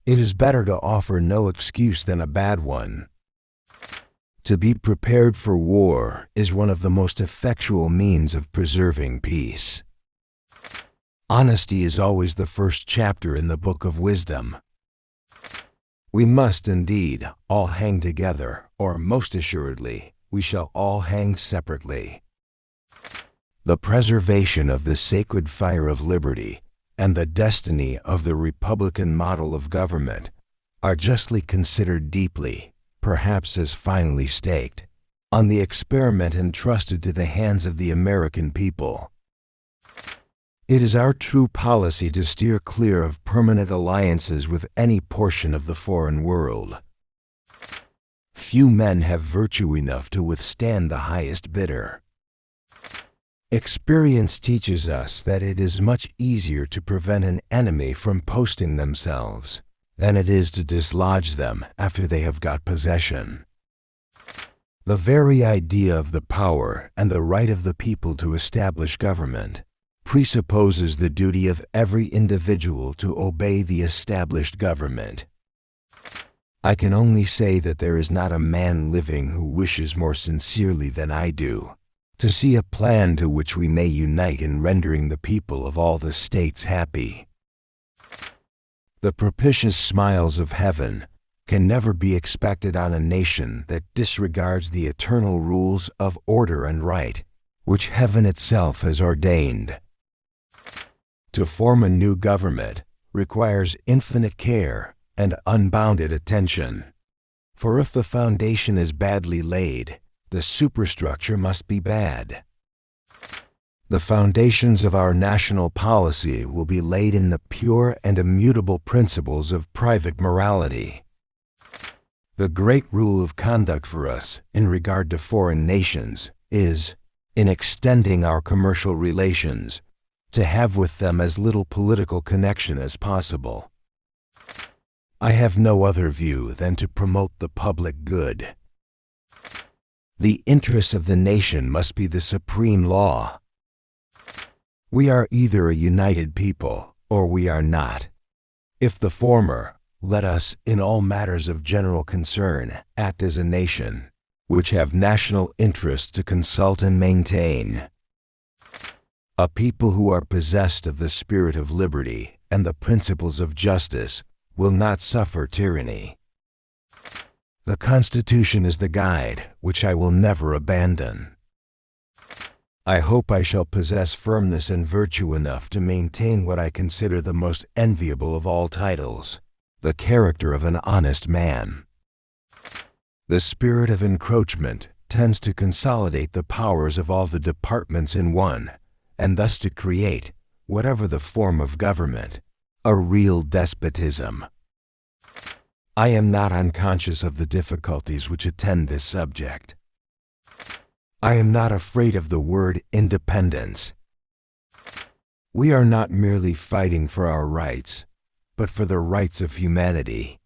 It is better to offer no excuse than a bad one. To be prepared for war is one of the most effectual means of preserving peace. Honesty is always the first chapter in the book of wisdom. We must indeed all hang together, or most assuredly, we shall all hang separately. The preservation of the sacred fire of liberty and the destiny of the Republican model of government are justly considered deeply, perhaps as finally staked, on the experiment entrusted to the hands of the American people. It is our true policy to steer clear of permanent alliances with any portion of the foreign world. Few men have virtue enough to withstand the highest bidder. Experience teaches us that it is much easier to prevent an enemy from posting themselves than it is to dislodge them after they have got possession. The very idea of the power and the right of the people to establish government presupposes the duty of every individual to obey the established government. I can only say that there is not a man living who wishes more sincerely than I do to see a plan to which we may unite in rendering the people of all the states happy. The propitious smiles of heaven can never be expected on a nation that disregards the eternal rules of order and right, which heaven itself has ordained. To form a new government requires infinite care and unbounded attention. For if the foundation is badly laid, the superstructure must be bad. The foundations of our national policy will be laid in the pure and immutable principles of private morality. The great rule of conduct for us in regard to foreign nations is, in extending our commercial relations, to have with them as little political connection as possible. I have no other view than to promote the public good. The interests of the nation must be the supreme law. We are either a united people or we are not. If the former, let us, in all matters of general concern, act as a nation, which have national interests to consult and maintain. A people who are possessed of the spirit of liberty and the principles of justice will not suffer tyranny. The Constitution is the guide which I will never abandon. I hope I shall possess firmness and virtue enough to maintain what I consider the most enviable of all titles, the character of an honest man. The spirit of encroachment tends to consolidate the powers of all the departments in one, and thus to create, whatever the form of government, a real despotism. I am not unconscious of the difficulties which attend this subject. I am not afraid of the word independence. We are not merely fighting for our rights, but for the rights of humanity.